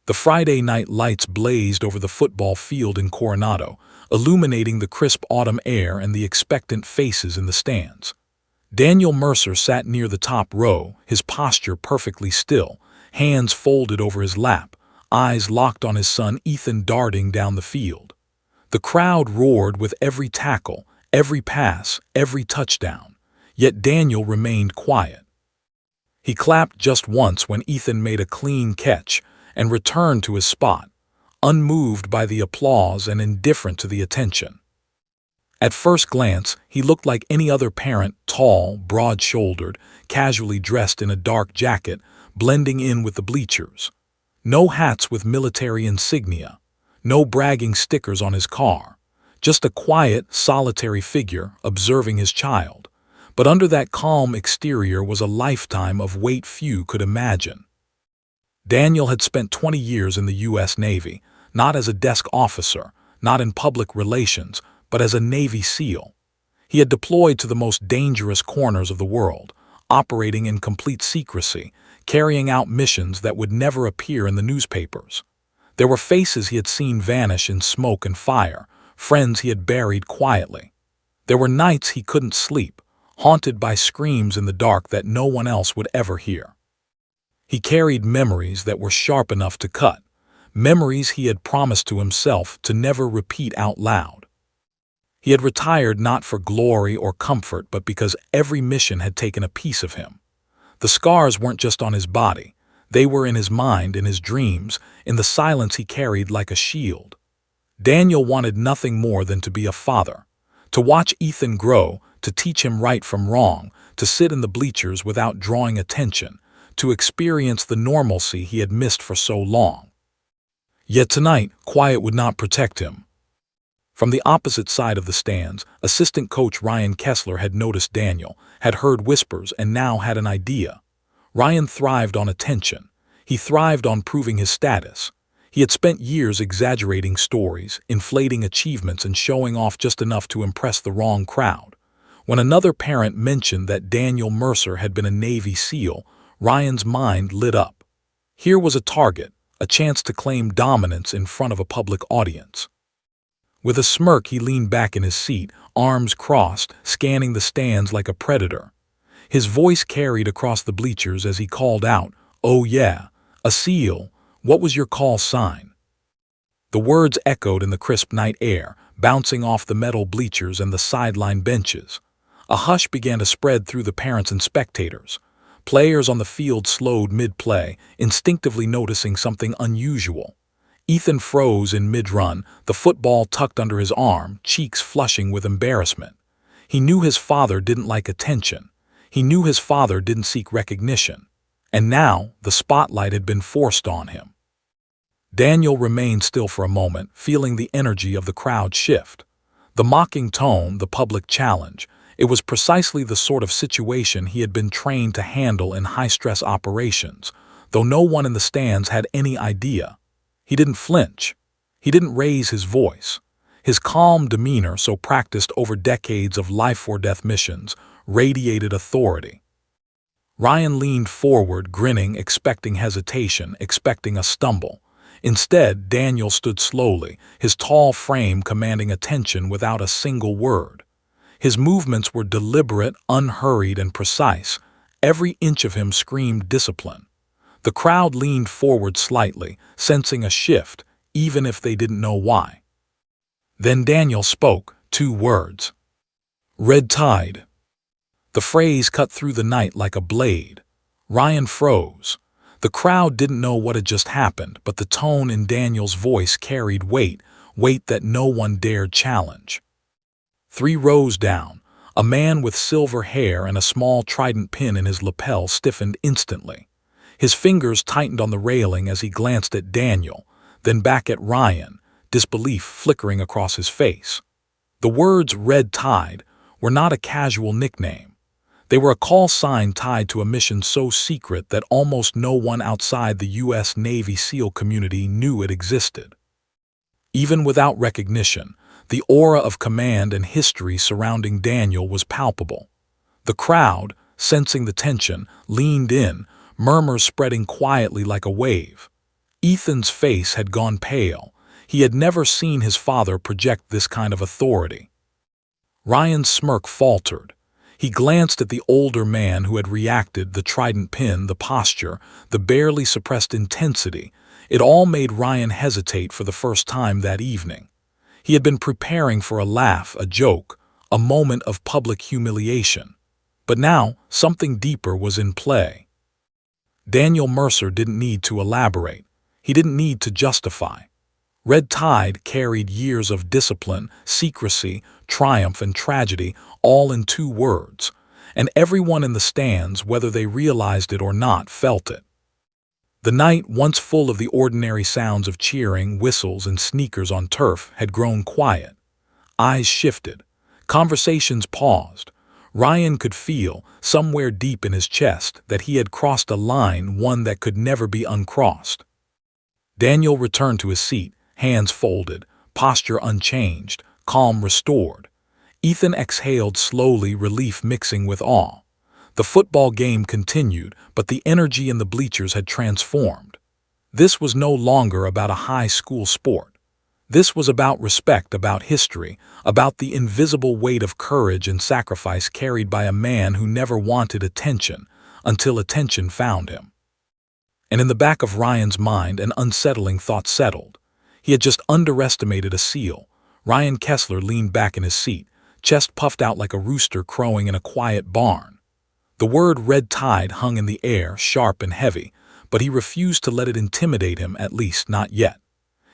The Friday night lights blazed over the football field in Coronado, illuminating the crisp autumn air and the expectant faces in the stands. Daniel Mercer sat near the top row, his posture perfectly still, hands folded over his lap, eyes locked on his son Ethan darting down the field. The crowd roared with every tackle, every pass, every touchdown. Yet Daniel remained quiet. He clapped just once when Ethan made a clean catch and returned to his spot, unmoved by the applause and indifferent to the attention. At first glance, he looked like any other parent, tall, broad-shouldered, casually dressed in a dark jacket, blending in with the bleachers. No hats with military insignia, no bragging stickers on his car, just a quiet, solitary figure observing his child. But under that calm exterior was a lifetime of weight few could imagine. Daniel had spent 20 years in the U.S. Navy, not as a desk officer, not in public relations, but as a Navy SEAL. He had deployed to the most dangerous corners of the world, operating in complete secrecy, carrying out missions that would never appear in the newspapers. There were faces he had seen vanish in smoke and fire, friends he had buried quietly. There were nights he couldn't sleep, haunted by screams in the dark that no one else would ever hear. He carried memories that were sharp enough to cut, memories he had promised to himself to never repeat out loud. He had retired not for glory or comfort, but because every mission had taken a piece of him. The scars weren't just on his body, they were in his mind, in his dreams, in the silence he carried like a shield. Daniel wanted nothing more than to be a father, to watch Ethan grow, to teach him right from wrong, to sit in the bleachers without drawing attention, to experience the normalcy he had missed for so long. Yet tonight, quiet would not protect him. From the opposite side of the stands, assistant coach Ryan Kessler had noticed Daniel, had heard whispers, and now had an idea. Ryan thrived on attention. He thrived on proving his status. He had spent years exaggerating stories, inflating achievements, and showing off just enough to impress the wrong crowd. When another parent mentioned that Daniel Mercer had been a Navy SEAL, Ryan's mind lit up. Here was a target, a chance to claim dominance in front of a public audience. With a smirk, he leaned back in his seat, arms crossed, scanning the stands like a predator. His voice carried across the bleachers as he called out, "Oh yeah, a SEAL, what was your call sign?" The words echoed in the crisp night air, bouncing off the metal bleachers and the sideline benches. A hush began to spread through the parents and spectators. Players on the field slowed mid-play, instinctively noticing something unusual. Ethan froze in mid-run, the football tucked under his arm, cheeks flushing with embarrassment. He knew his father didn't like attention. He knew his father didn't seek recognition. And now, the spotlight had been forced on him. Daniel remained still for a moment, feeling the energy of the crowd shift. The mocking tone, the public challenge. It was precisely the sort of situation he had been trained to handle in high-stress operations, though no one in the stands had any idea. He didn't flinch. He didn't raise his voice. His calm demeanor, so practiced over decades of life-or-death missions, radiated authority. Ryan leaned forward, grinning, expecting hesitation, expecting a stumble. Instead, Daniel stood slowly, his tall frame commanding attention without a single word. His movements were deliberate, unhurried, and precise. Every inch of him screamed discipline. The crowd leaned forward slightly, sensing a shift, even if they didn't know why. Then Daniel spoke, 2 words. "Red tide." The phrase cut through the night like a blade. Ryan froze. The crowd didn't know what had just happened, but the tone in Daniel's voice carried weight that no one dared challenge. 3 rows down, a man with silver hair and a small trident pin in his lapel stiffened instantly. His fingers tightened on the railing as he glanced at Daniel, then back at Ryan, disbelief flickering across his face. The words "Red Tide" were not a casual nickname. They were a call sign tied to a mission so secret that almost no one outside the U.S. Navy SEAL community knew it existed. Even without recognition, the aura of command and history surrounding Daniel was palpable. The crowd, sensing the tension, leaned in, murmurs spreading quietly like a wave. Ethan's face had gone pale. He had never seen his father project this kind of authority. Ryan's smirk faltered. He glanced at the older man who had reacted, the trident pin, the posture, the barely suppressed intensity. It all made Ryan hesitate for the first time that evening. He had been preparing for a laugh, a joke, a moment of public humiliation. But now, something deeper was in play. Daniel Mercer didn't need to elaborate. He didn't need to justify. Red Tide carried years of discipline, secrecy, triumph, and tragedy, all in 2 words, and everyone in the stands, whether they realized it or not, felt it. The night, once full of the ordinary sounds of cheering, whistles, and sneakers on turf, had grown quiet. Eyes shifted. Conversations paused. Ryan could feel, somewhere deep in his chest, that he had crossed a line, one that could never be uncrossed. Daniel returned to his seat, hands folded, posture unchanged, calm restored. Ethan exhaled slowly, relief mixing with awe. The football game continued, but the energy in the bleachers had transformed. This was no longer about a high school sport. This was about respect, about history, about the invisible weight of courage and sacrifice carried by a man who never wanted attention until attention found him. And in the back of Ryan's mind, an unsettling thought settled. He had just underestimated a seal. Ryan Kessler leaned back in his seat, chest puffed out like a rooster crowing in a quiet barn. The word Red Tide hung in the air, sharp and heavy, but he refused to let it intimidate him, at least not yet.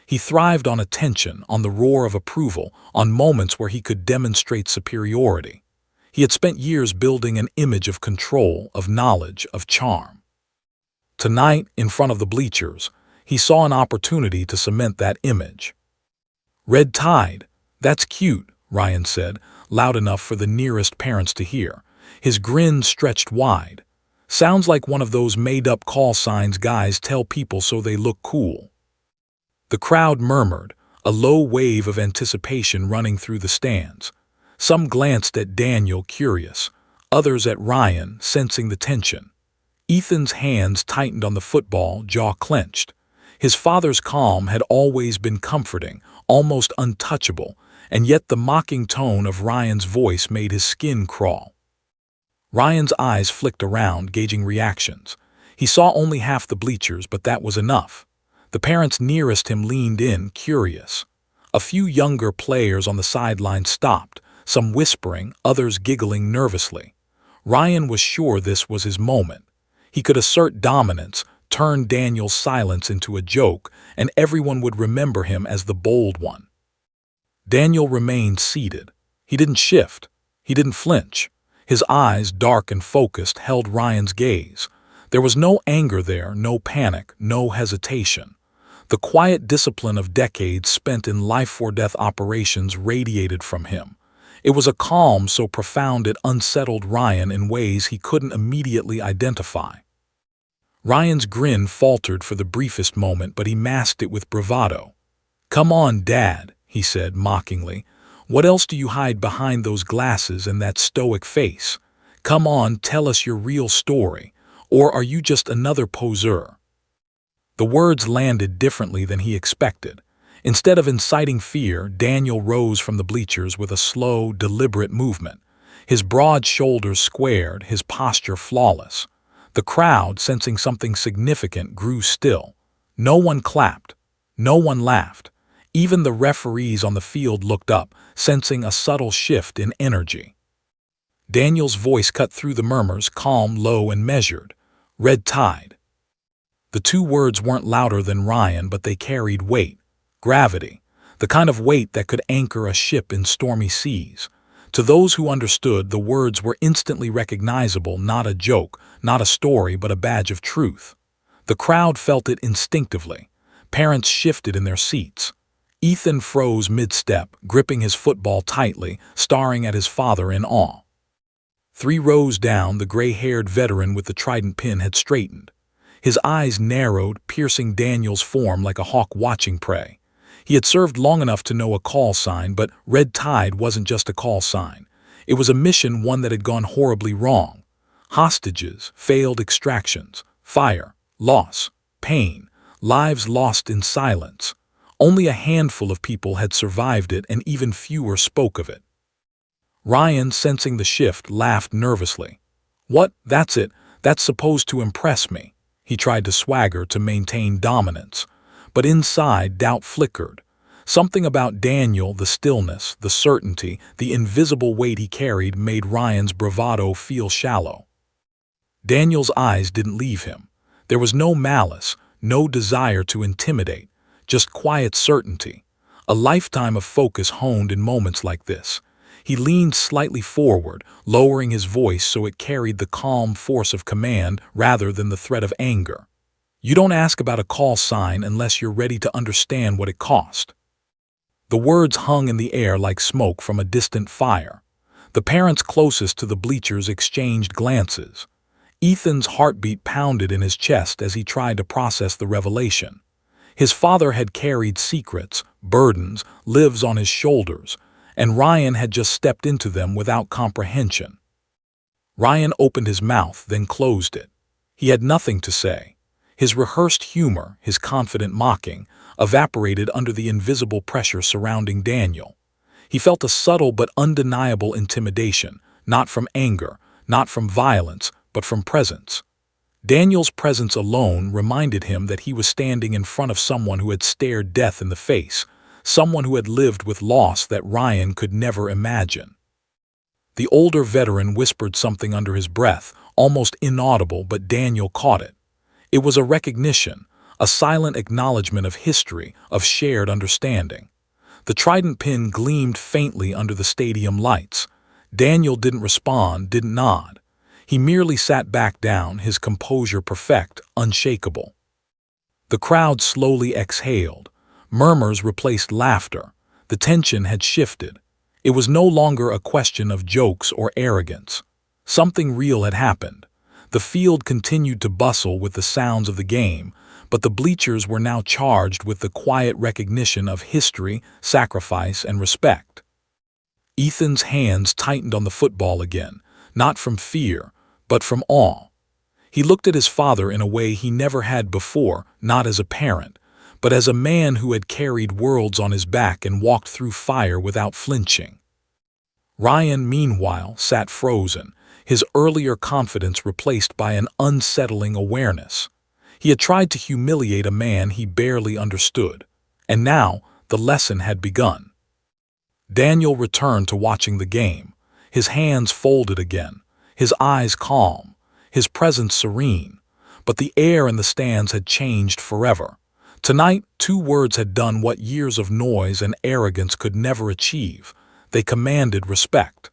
He thrived on attention, on the roar of approval, on moments where he could demonstrate superiority. He had spent years building an image of control, of knowledge, of charm. Tonight, in front of the bleachers, he saw an opportunity to cement that image. "Red Tide, that's cute," Ryan said, loud enough for the nearest parents to hear. His grin stretched wide. "Sounds like one of those made-up call signs guys tell people so they look cool." The crowd murmured, a low wave of anticipation running through the stands. Some glanced at Daniel, curious, others at Ryan, sensing the tension. Ethan's hands tightened on the football, jaw clenched. His father's calm had always been comforting, almost untouchable, and yet the mocking tone of Ryan's voice made his skin crawl. Ryan's eyes flicked around, gauging reactions. He saw only half the bleachers, but that was enough. The parents nearest him leaned in, curious. A few younger players on the sideline stopped, some whispering, others giggling nervously. Ryan was sure this was his moment. He could assert dominance, turn Daniel's silence into a joke, and everyone would remember him as the bold one. Daniel remained seated. He didn't shift. He didn't flinch. His eyes, dark and focused, held Ryan's gaze. There was no anger there, no panic, no hesitation. The quiet discipline of decades spent in life-or-death operations radiated from him. It was a calm so profound it unsettled Ryan in ways he couldn't immediately identify. Ryan's grin faltered for the briefest moment, but he masked it with bravado. "Come on, Dad," he said mockingly. "What else do you hide behind those glasses and that stoic face? Come on, tell us your real story. Or are you just another poseur?" The words landed differently than he expected. Instead of inciting fear, Daniel rose from the bleachers with a slow, deliberate movement. His broad shoulders squared, his posture flawless. The crowd, sensing something significant, grew still. No one clapped. No one laughed. Even the referees on the field looked up, sensing a subtle shift in energy. Daniel's voice cut through the murmurs, calm, low, and measured. "Red Tide." The 2 words weren't louder than Ryan, but they carried weight, gravity, the kind of weight that could anchor a ship in stormy seas. To those who understood, the words were instantly recognizable, not a joke, not a story, but a badge of truth. The crowd felt it instinctively. Parents shifted in their seats. Ethan froze mid-step, gripping his football tightly, staring at his father in awe. 3 rows down, the gray-haired veteran with the trident pin had straightened. His eyes narrowed, piercing Daniel's form like a hawk watching prey. He had served long enough to know a call sign, but Red Tide wasn't just a call sign. It was a mission, one that had gone horribly wrong. Hostages, failed extractions, fire, loss, pain, lives lost in silence. Only a handful of people had survived it, and even fewer spoke of it. Ryan, sensing the shift, laughed nervously. "What? That's it. That's supposed to impress me." He tried to swagger to maintain dominance. But inside, doubt flickered. Something about Daniel, the stillness, the certainty, the invisible weight he carried, made Ryan's bravado feel shallow. Daniel's eyes didn't leave him. There was no malice, no desire to intimidate, just quiet certainty. A lifetime of focus honed in moments like this. He leaned slightly forward, lowering his voice so it carried the calm force of command rather than the threat of anger. "You don't ask about a call sign unless you're ready to understand what it cost." The words hung in the air like smoke from a distant fire. The parents closest to the bleachers exchanged glances. Ethan's heartbeat pounded in his chest as he tried to process the revelation. His father had carried secrets, burdens, lives on his shoulders, and Ryan had just stepped into them without comprehension. Ryan opened his mouth, then closed it. He had nothing to say. His rehearsed humor, his confident mocking, evaporated under the invisible pressure surrounding Daniel. He felt a subtle but undeniable intimidation, not from anger, not from violence, but from presence. Daniel's presence alone reminded him that he was standing in front of someone who had stared death in the face, someone who had lived with loss that Ryan could never imagine. The older veteran whispered something under his breath, almost inaudible, but Daniel caught it. It was a recognition, a silent acknowledgement of history, of shared understanding. The trident pin gleamed faintly under the stadium lights. Daniel didn't respond, didn't nod. He merely sat back down, his composure perfect, unshakable. The crowd slowly exhaled. Murmurs replaced laughter. The tension had shifted. It was no longer a question of jokes or arrogance. Something real had happened. The field continued to bustle with the sounds of the game, but the bleachers were now charged with the quiet recognition of history, sacrifice, and respect. Ethan's hands tightened on the football again, not from fear, but from awe. He looked at his father in a way he never had before, not as a parent, but as a man who had carried worlds on his back and walked through fire without flinching. Ryan, meanwhile, sat frozen, his earlier confidence replaced by an unsettling awareness. He had tried to humiliate a man he barely understood, and now the lesson had begun. Daniel returned to watching the game, his hands folded again, his eyes calm, his presence serene, but the air in the stands had changed forever. Tonight, two words had done what years of noise and arrogance could never achieve. They commanded respect.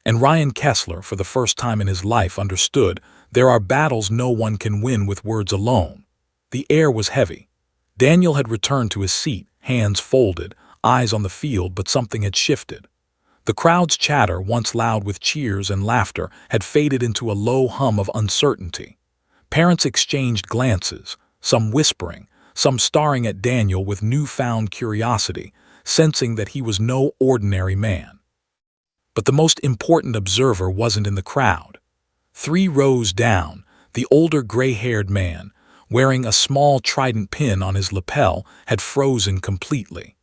And Ryan Kessler, for the first time in his life, understood there are battles no one can win with words alone. The air was heavy. Daniel had returned to his seat, hands folded, eyes on the field, but something had shifted. The crowd's chatter, once loud with cheers and laughter, had faded into a low hum of uncertainty. Parents exchanged glances, some whispering, some staring at Daniel with newfound curiosity, sensing that he was no ordinary man. But the most important observer wasn't in the crowd. 3 rows down, the older gray-haired man, wearing a small trident pin on his lapel, had frozen completely.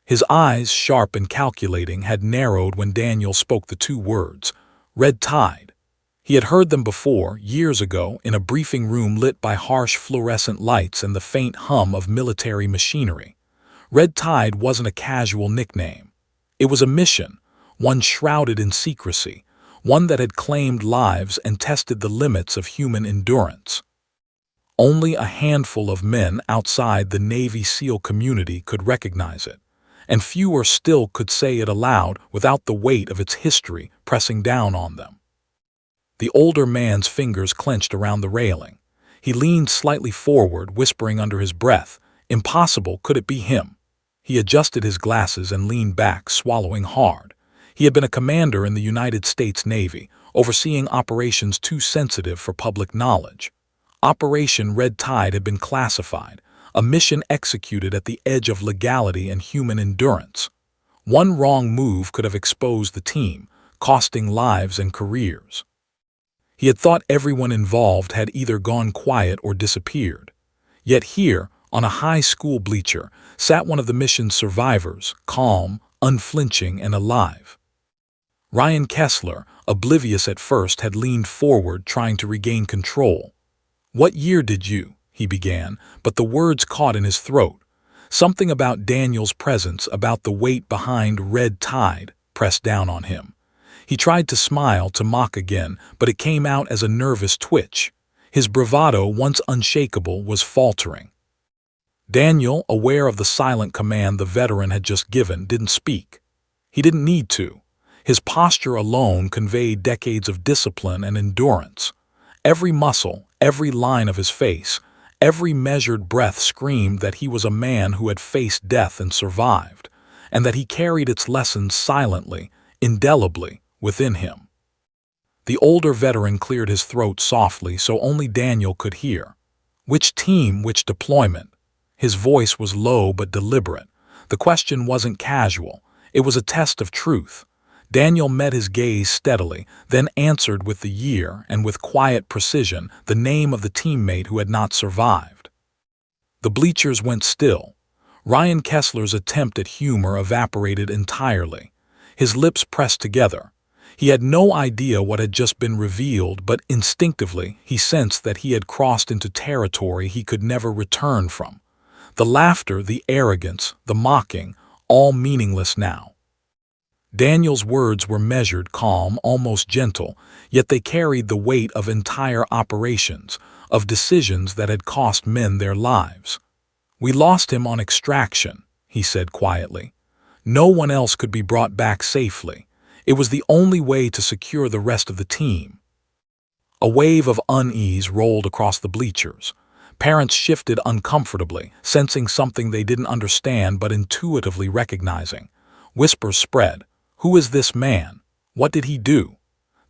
His eyes, sharp and calculating, had narrowed when Daniel spoke the 2 words, "Red Tide." He had heard them before, years ago, in a briefing room lit by harsh fluorescent lights and the faint hum of military machinery. Red Tide wasn't a casual nickname. It was a mission, one shrouded in secrecy, one that had claimed lives and tested the limits of human endurance. Only a handful of men outside the Navy SEAL community could recognize it, and fewer still could say it aloud without the weight of its history pressing down on them. The older man's fingers clenched around the railing. He leaned slightly forward, whispering under his breath, "Impossible, could it be him?" He adjusted his glasses and leaned back, swallowing hard. He had been a commander in the United States Navy, overseeing operations too sensitive for public knowledge. Operation Red Tide had been classified, a mission executed at the edge of legality and human endurance. One wrong move could have exposed the team, costing lives and careers. He had thought everyone involved had either gone quiet or disappeared. Yet here, on a high school bleacher, sat one of the mission's survivors, calm, unflinching, and alive. Ryan Kessler, oblivious at first, had leaned forward, trying to regain control. "What year did you?" he began, but the words caught in his throat. Something about Daniel's presence, about the weight behind red tide, pressed down on him. He tried to smile, to mock again, but it came out as a nervous twitch. His bravado, once unshakable, was faltering. Daniel, aware of the silent command the veteran had just given, didn't speak. He didn't need to. His posture alone conveyed decades of discipline and endurance. Every muscle, every line of his face, every measured breath screamed that he was a man who had faced death and survived, and that he carried its lessons silently, indelibly, within him. The older veteran cleared his throat softly so only Daniel could hear. "Which team, which deployment?" His voice was low but deliberate. The question wasn't casual. It was a test of truth. Daniel met his gaze steadily, then answered with the year and with quiet precision the name of the teammate who had not survived. The bleachers went still. Ryan Kessler's attempt at humor evaporated entirely. His lips pressed together. He had no idea what had just been revealed, but instinctively he sensed that he had crossed into territory he could never return from. The laughter, the arrogance, the mocking, all meaningless now. Daniel's words were measured, calm, almost gentle, yet they carried the weight of entire operations, of decisions that had cost men their lives. "We lost him on extraction," he said quietly. "No one else could be brought back safely. It was the only way to secure the rest of the team." A wave of unease rolled across the bleachers. Parents shifted uncomfortably, sensing something they didn't understand but intuitively recognizing. Whispers spread. "Who is this man? What did he do?"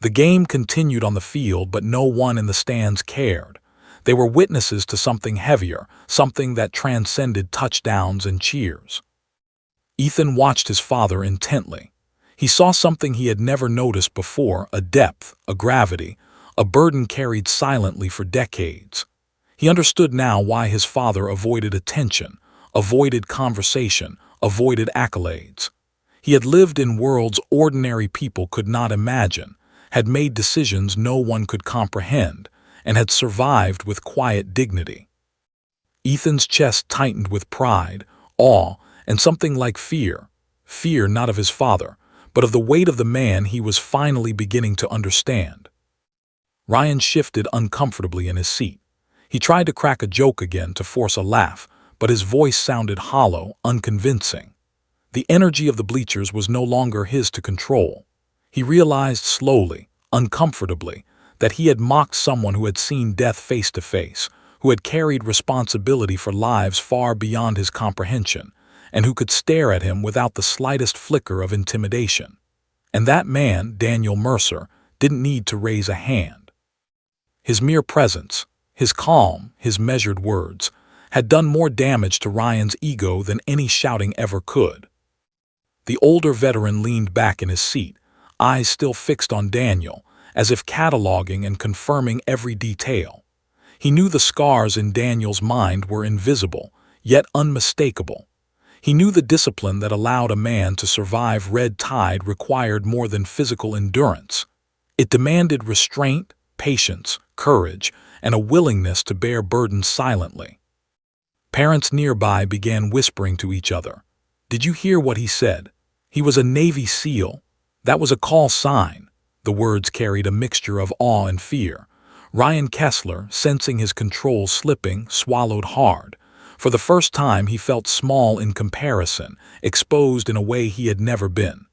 The game continued on the field, but no one in the stands cared. They were witnesses to something heavier, something that transcended touchdowns and cheers. Ethan watched his father intently. He saw something he had never noticed before, a depth, a gravity, a burden carried silently for decades. He understood now why his father avoided attention, avoided conversation, avoided accolades. He had lived in worlds ordinary people could not imagine, had made decisions no one could comprehend, and had survived with quiet dignity. Ethan's chest tightened with pride, awe, and something like fear. Fear not of his father, but of the weight of the man he was finally beginning to understand. Ryan shifted uncomfortably in his seat. He tried to crack a joke again, to force a laugh, but his voice sounded hollow, unconvincing. The energy of the bleachers was no longer his to control. He realized slowly, uncomfortably, that he had mocked someone who had seen death face to face, who had carried responsibility for lives far beyond his comprehension, and who could stare at him without the slightest flicker of intimidation. And that man, Daniel Mercer, didn't need to raise a hand. His mere presence, his calm, his measured words, had done more damage to Ryan's ego than any shouting ever could. The older veteran leaned back in his seat, eyes still fixed on Daniel, as if cataloging and confirming every detail. He knew the scars in Daniel's mind were invisible, yet unmistakable. He knew the discipline that allowed a man to survive red tide required more than physical endurance. It demanded restraint, patience, courage, and a willingness to bear burdens silently. Parents nearby began whispering to each other. "Did you hear what he said? He was a Navy SEAL. That was a call sign." The words carried a mixture of awe and fear. Ryan Kessler, sensing his control slipping, swallowed hard. For the first time he felt small in comparison, exposed in a way he had never been.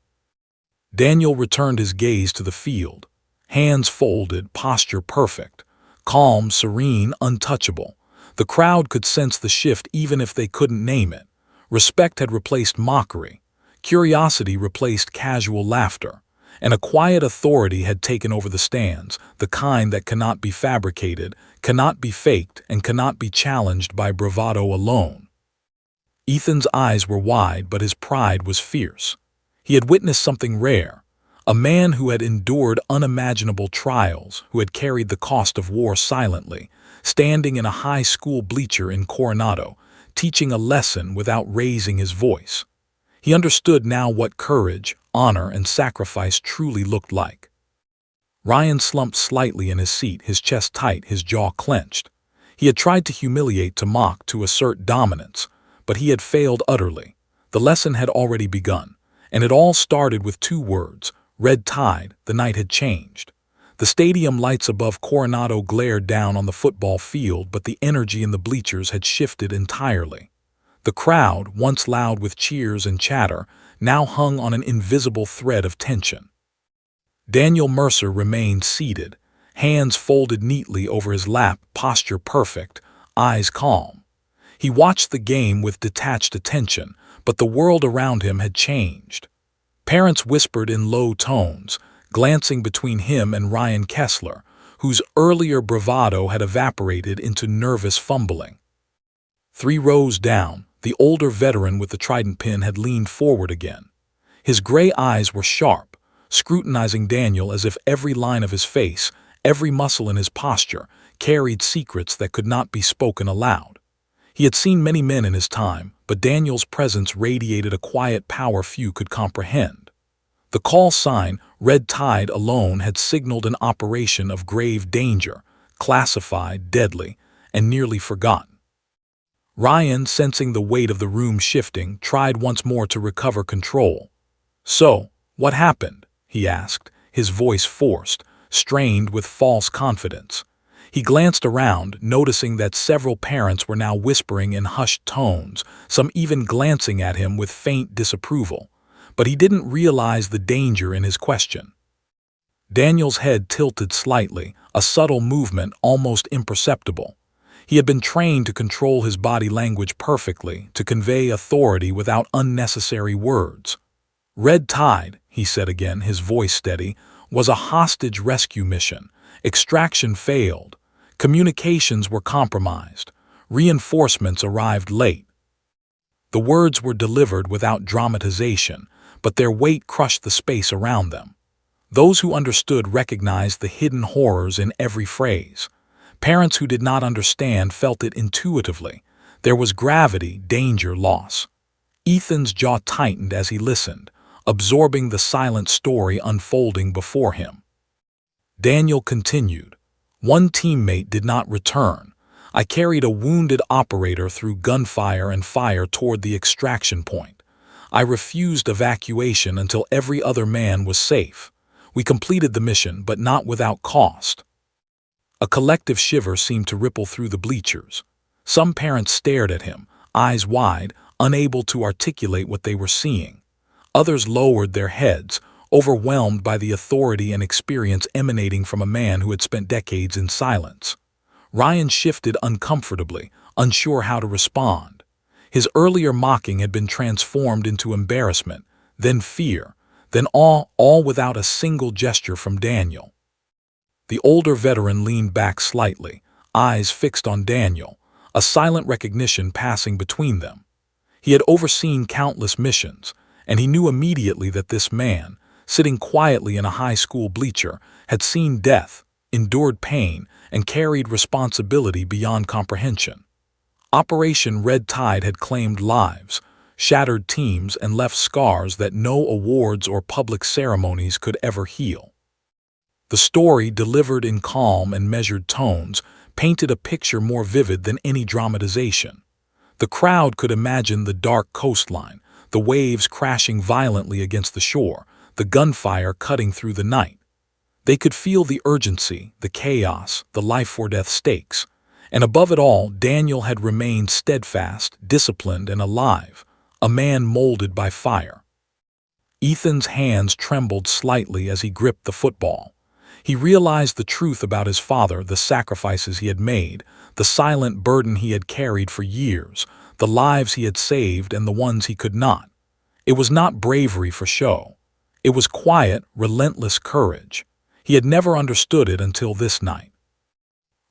Daniel returned his gaze to the field. Hands folded, posture perfect. Calm, serene, untouchable. The crowd could sense the shift even if they couldn't name it. Respect had replaced mockery. Curiosity replaced casual laughter, and a quiet authority had taken over the stands, the kind that cannot be fabricated, cannot be faked, and cannot be challenged by bravado alone. Ethan's eyes were wide, but his pride was fierce. He had witnessed something rare, a man who had endured unimaginable trials, who had carried the cost of war silently, standing in a high school bleacher in Coronado, teaching a lesson without raising his voice. He understood now what courage, honor, and sacrifice truly looked like. Ryan slumped slightly in his seat, his chest tight, his jaw clenched. He had tried to humiliate, to mock, to assert dominance, but he had failed utterly. The lesson had already begun, and it all started with two words: red tide. The night had changed. The stadium lights above Coronado glared down on the football field, but the energy in the bleachers had shifted entirely. The crowd, once loud with cheers and chatter, now hung on an invisible thread of tension. Daniel Mercer remained seated, hands folded neatly over his lap, posture perfect, eyes calm. He watched the game with detached attention, but the world around him had changed. Parents whispered in low tones, glancing between him and Ryan Kessler, whose earlier bravado had evaporated into nervous fumbling. 3 rows down, the older veteran with the trident pin had leaned forward again. His gray eyes were sharp, scrutinizing Daniel as if every line of his face, every muscle in his posture, carried secrets that could not be spoken aloud. He had seen many men in his time, but Daniel's presence radiated a quiet power few could comprehend. The call sign, Red Tide, alone had signaled an operation of grave danger, classified, deadly, and nearly forgotten. Ryan, sensing the weight of the room shifting, tried once more to recover control. "So, what happened?" he asked, his voice forced, strained with false confidence. He glanced around, noticing that several parents were now whispering in hushed tones, some even glancing at him with faint disapproval. But he didn't realize the danger in his question. Daniel's head tilted slightly, a subtle movement almost imperceptible. He had been trained to control his body language perfectly, to convey authority without unnecessary words. "Red Tide," he said again, his voice steady, "was a hostage rescue mission. Extraction failed. Communications were compromised. Reinforcements arrived late." The words were delivered without dramatization, but their weight crushed the space around them. Those who understood recognized the hidden horrors in every phrase. Parents who did not understand felt it intuitively. There was gravity, danger, loss. Ethan's jaw tightened as he listened, absorbing the silent story unfolding before him. Daniel continued, "One teammate did not return. I carried a wounded operator through gunfire and fire toward the extraction point. I refused evacuation until every other man was safe. We completed the mission, but not without cost." A collective shiver seemed to ripple through the bleachers. Some parents stared at him, eyes wide, unable to articulate what they were seeing. Others lowered their heads, overwhelmed by the authority and experience emanating from a man who had spent decades in silence. Ryan shifted uncomfortably, unsure how to respond. His earlier mocking had been transformed into embarrassment, then fear, then awe, all without a single gesture from Daniel. The older veteran leaned back slightly, eyes fixed on Daniel, a silent recognition passing between them. He had overseen countless missions, and he knew immediately that this man, sitting quietly in a high school bleacher, had seen death, endured pain, and carried responsibility beyond comprehension. Operation Red Tide had claimed lives, shattered teams, and left scars that no awards or public ceremonies could ever heal. The story, delivered in calm and measured tones, painted a picture more vivid than any dramatization. The crowd could imagine the dark coastline, the waves crashing violently against the shore, the gunfire cutting through the night. They could feel the urgency, the chaos, the life-or-death stakes. And above it all, Daniel had remained steadfast, disciplined, and alive, a man molded by fire. Ethan's hands trembled slightly as he gripped the football. He realized the truth about his father, the sacrifices he had made, the silent burden he had carried for years, the lives he had saved and the ones he could not. It was not bravery for show. It was quiet, relentless courage. He had never understood it until this night.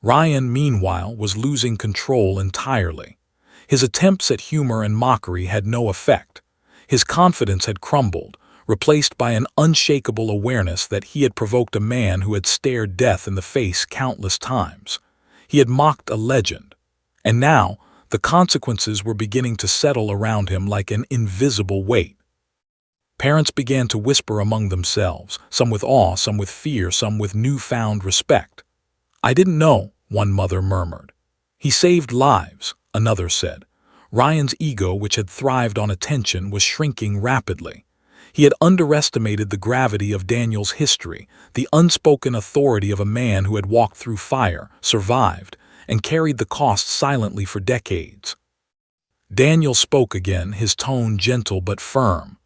Ryan, meanwhile, was losing control entirely. His attempts at humor and mockery had no effect. His confidence had crumbled, replaced by an unshakable awareness that he had provoked a man who had stared death in the face countless times. He had mocked a legend. And now, the consequences were beginning to settle around him like an invisible weight. Parents began to whisper among themselves, some with awe, some with fear, some with newfound respect. "I didn't know," one mother murmured. "He saved lives," another said. Ryan's ego, which had thrived on attention, was shrinking rapidly. He had underestimated the gravity of Daniel's history, the unspoken authority of a man who had walked through fire, survived, and carried the cost silently for decades. Daniel spoke again, his tone gentle but firm.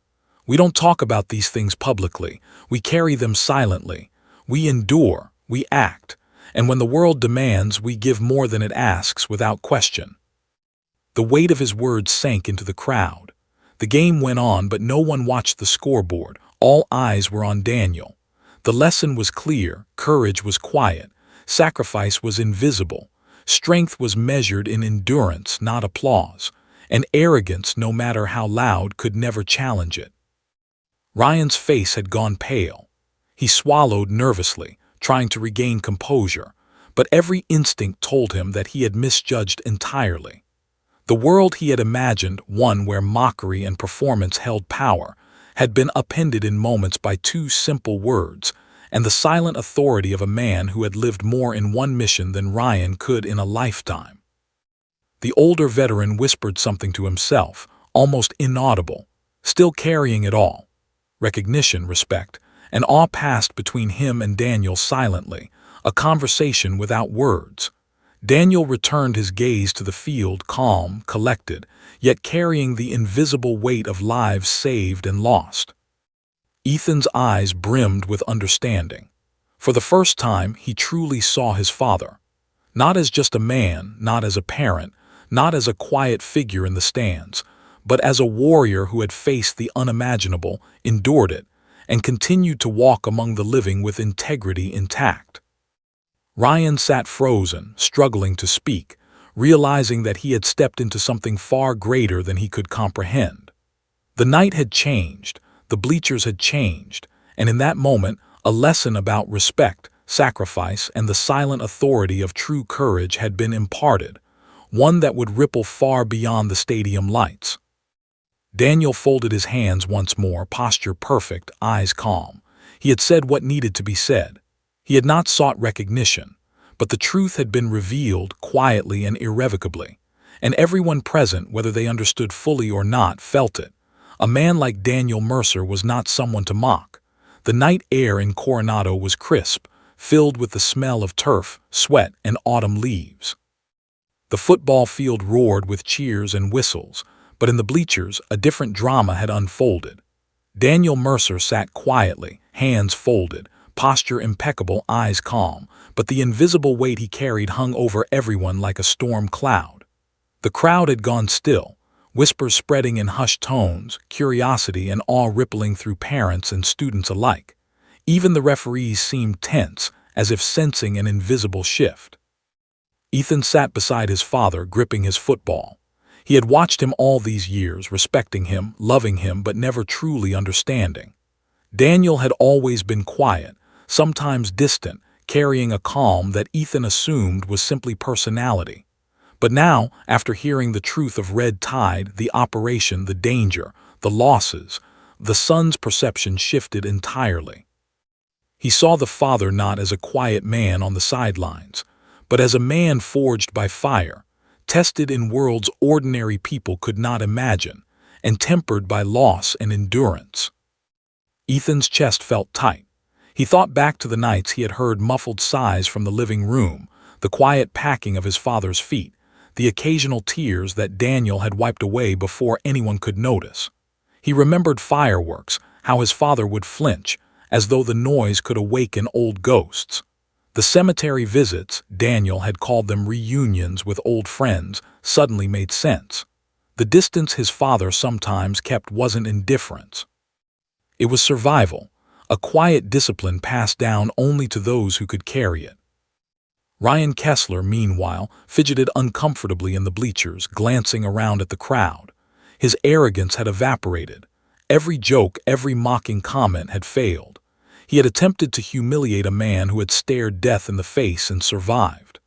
"We don't talk about these things publicly. We carry them silently. We endure, we act, and when the world demands, we give more than it asks without question." The weight of his words sank into the crowd. The game went on, but no one watched the scoreboard. All eyes were on Daniel. The lesson was clear, courage was quiet, sacrifice was invisible, strength was measured in endurance, not applause, and arrogance, no matter how loud, could never challenge it. Ryan's face had gone pale. He swallowed nervously, trying to regain composure, but every instinct told him that he had misjudged entirely. The world he had imagined, one where mockery and performance held power, had been upended in moments by two simple words, and the silent authority of a man who had lived more in one mission than Ryan could in a lifetime. The older veteran whispered something to himself, almost inaudible, still carrying it all. Recognition, respect, and awe passed between him and Daniel silently, a conversation without words. Daniel returned his gaze to the field, calm, collected, yet carrying the invisible weight of lives saved and lost. Ethan's eyes brimmed with understanding. For the first time, he truly saw his father. Not as just a man, not as a parent, not as a quiet figure in the stands, but as a warrior who had faced the unimaginable, endured it, and continued to walk among the living with integrity intact. Ryan sat frozen, struggling to speak, realizing that he had stepped into something far greater than he could comprehend. The night had changed, the bleachers had changed, and in that moment, a lesson about respect, sacrifice, and the silent authority of true courage had been imparted, one that would ripple far beyond the stadium lights. Daniel folded his hands once more, posture perfect, eyes calm. He had said what needed to be said. He had not sought recognition, but the truth had been revealed quietly and irrevocably, and everyone present, whether they understood fully or not, felt it. A man like Daniel Mercer was not someone to mock. The night air in Coronado was crisp, filled with the smell of turf, sweat, and autumn leaves. The football field roared with cheers and whistles, but in the bleachers, a different drama had unfolded. Daniel Mercer sat quietly, hands folded, posture impeccable, eyes calm, but the invisible weight he carried hung over everyone like a storm cloud. The crowd had gone still, whispers spreading in hushed tones, curiosity and awe rippling through parents and students alike. Even the referees seemed tense, as if sensing an invisible shift. Ethan sat beside his father, gripping his football. He had watched him all these years, respecting him, loving him, but never truly understanding. Daniel had always been quiet, sometimes distant, carrying a calm that Ethan assumed was simply personality. But now, after hearing the truth of Red Tide, the operation, the danger, the losses, the son's perception shifted entirely. He saw the father not as a quiet man on the sidelines, but as a man forged by fire, tested in worlds ordinary people could not imagine, and tempered by loss and endurance. Ethan's chest felt tight. He thought back to the nights he had heard muffled sighs from the living room, the quiet packing of his father's feet, the occasional tears that Daniel had wiped away before anyone could notice. He remembered fireworks, how his father would flinch, as though the noise could awaken old ghosts. The cemetery visits, Daniel had called them reunions with old friends, suddenly made sense. The distance his father sometimes kept wasn't indifference. It was survival, a quiet discipline passed down only to those who could carry it. Ryan Kessler, meanwhile, fidgeted uncomfortably in the bleachers, glancing around at the crowd. His arrogance had evaporated. Every joke, every mocking comment had failed. He had attempted to humiliate a man who had stared death in the face and survived.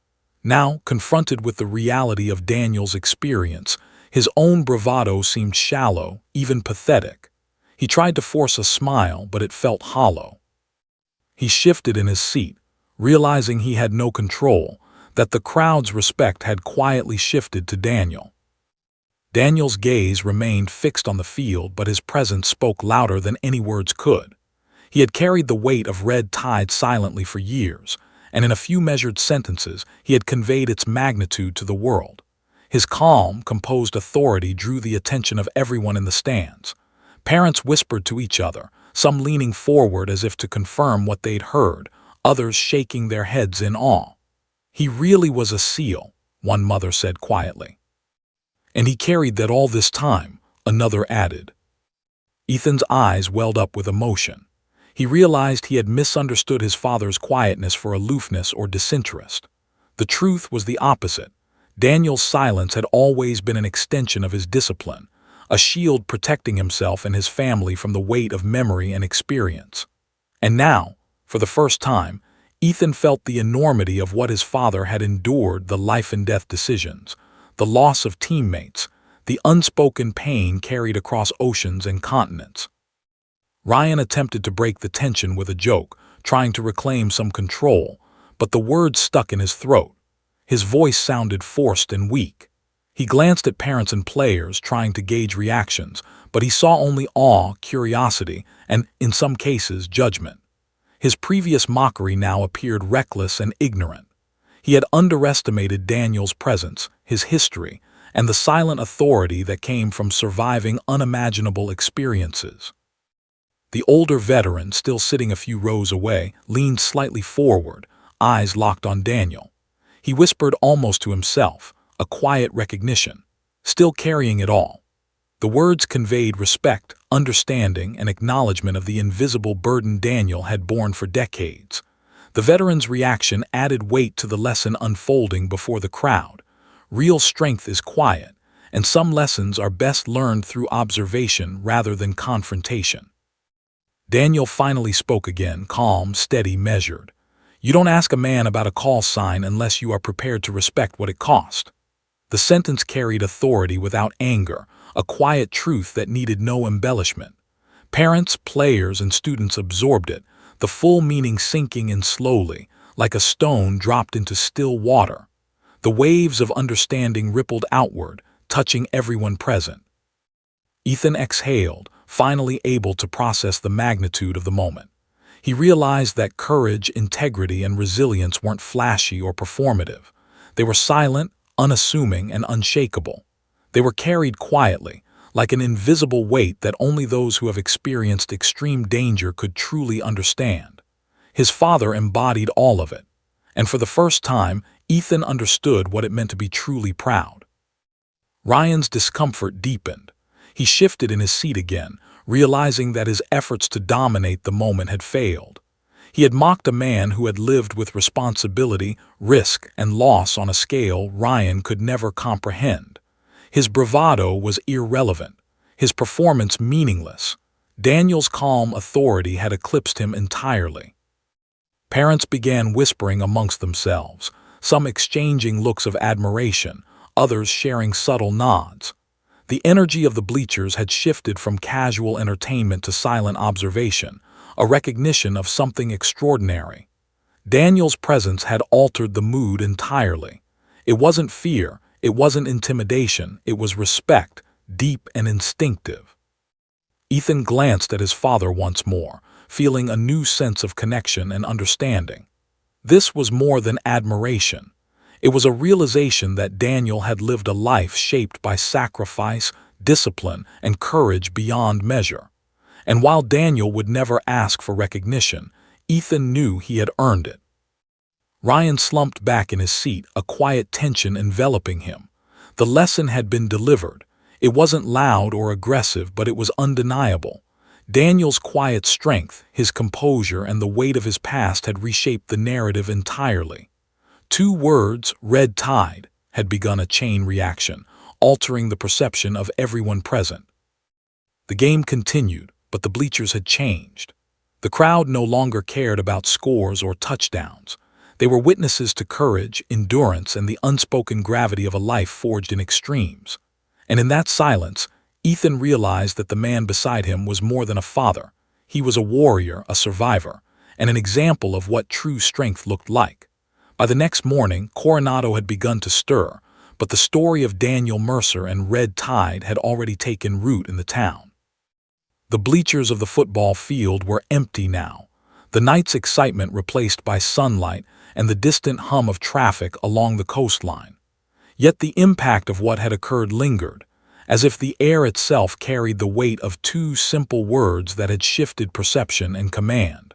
Now, confronted with the reality of Daniel's experience, his own bravado seemed shallow, even pathetic. He tried to force a smile, but it felt hollow. He shifted in his seat, realizing he had no control, that the crowd's respect had quietly shifted to Daniel. Daniel's gaze remained fixed on the field, but his presence spoke louder than any words could. He had carried the weight of red tide silently for years, and in a few measured sentences he had conveyed its magnitude to the world. His calm, composed authority drew the attention of everyone in the stands. Parents whispered to each other, some leaning forward as if to confirm what they'd heard, others shaking their heads in awe. "He really was a SEAL," one mother said quietly. "And he carried that all this time," another added. Ethan's eyes welled up with emotion. He realized he had misunderstood his father's quietness for aloofness or disinterest. The truth was the opposite. Daniel's silence had always been an extension of his discipline, a shield protecting himself and his family from the weight of memory and experience. And now, for the first time, Ethan felt the enormity of what his father had endured, the life-and-death decisions, the loss of teammates, the unspoken pain carried across oceans and continents. Ryan attempted to break the tension with a joke, trying to reclaim some control, but the words stuck in his throat. His voice sounded forced and weak. He glanced at parents and players, trying to gauge reactions, but he saw only awe, curiosity, and, in some cases, judgment. His previous mockery now appeared reckless and ignorant. He had underestimated Daniel's presence, his history, and the silent authority that came from surviving unimaginable experiences. The older veteran, still sitting a few rows away, leaned slightly forward, eyes locked on Daniel. He whispered almost to himself, a quiet recognition, still carrying it all. The words conveyed respect, understanding, and acknowledgement of the invisible burden Daniel had borne for decades. The veteran's reaction added weight to the lesson unfolding before the crowd. Real strength is quiet, and some lessons are best learned through observation rather than confrontation. Daniel finally spoke again, calm, steady, measured. "You don't ask a man about a call sign unless you are prepared to respect what it cost." The sentence carried authority without anger, a quiet truth that needed no embellishment. Parents, players, and students absorbed it, the full meaning sinking in slowly, like a stone dropped into still water. The waves of understanding rippled outward, touching everyone present. Ethan exhaled, finally able to process the magnitude of the moment. He realized that courage, integrity, and resilience weren't flashy or performative. They were silent, unassuming, and unshakable. They were carried quietly, like an invisible weight that only those who have experienced extreme danger could truly understand. His father embodied all of it, and for the first time, Ethan understood what it meant to be truly proud. Ryan's discomfort deepened. He shifted in his seat again, realizing that his efforts to dominate the moment had failed. He had mocked a man who had lived with responsibility, risk, and loss on a scale Ryan could never comprehend. His bravado was irrelevant, his performance meaningless. Daniel's calm authority had eclipsed him entirely. Parents began whispering amongst themselves, some exchanging looks of admiration, others sharing subtle nods. The energy of the bleachers had shifted from casual entertainment to silent observation, a recognition of something extraordinary. Daniel's presence had altered the mood entirely. It wasn't fear, it wasn't intimidation, it was respect, deep and instinctive. Ethan glanced at his father once more, feeling a new sense of connection and understanding. This was more than admiration. It was a realization that Daniel had lived a life shaped by sacrifice, discipline, and courage beyond measure. And while Daniel would never ask for recognition, Ethan knew he had earned it. Ryan slumped back in his seat, a quiet tension enveloping him. The lesson had been delivered. It wasn't loud or aggressive, but it was undeniable. Daniel's quiet strength, his composure, and the weight of his past had reshaped the narrative entirely. 2 words, red tide, had begun a chain reaction, altering the perception of everyone present. The game continued, but the bleachers had changed. The crowd no longer cared about scores or touchdowns. They were witnesses to courage, endurance, and the unspoken gravity of a life forged in extremes. And in that silence, Ethan realized that the man beside him was more than a father. He was a warrior, a survivor, and an example of what true strength looked like. By the next morning, Coronado had begun to stir, but the story of Daniel Mercer and red tide had already taken root in the town. The bleachers of the football field were empty now, the night's excitement replaced by sunlight and the distant hum of traffic along the coastline. Yet the impact of what had occurred lingered, as if the air itself carried the weight of two simple words that had shifted perception and command.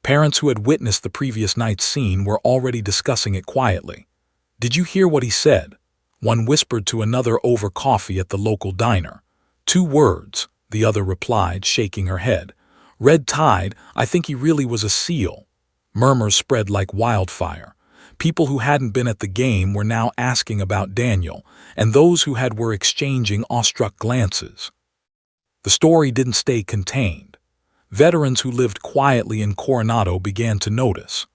Parents who had witnessed the previous night's scene were already discussing it quietly. "Did you hear what he said?" One whispered to another over coffee at the local diner. "Two words," the other replied, shaking her head. "Red tide, I think he really was a seal." Murmurs spread like wildfire. People who hadn't been at the game were now asking about Daniel, and those who had were exchanging awestruck glances. The story didn't stay contained. Veterans who lived quietly in Coronado began to notice.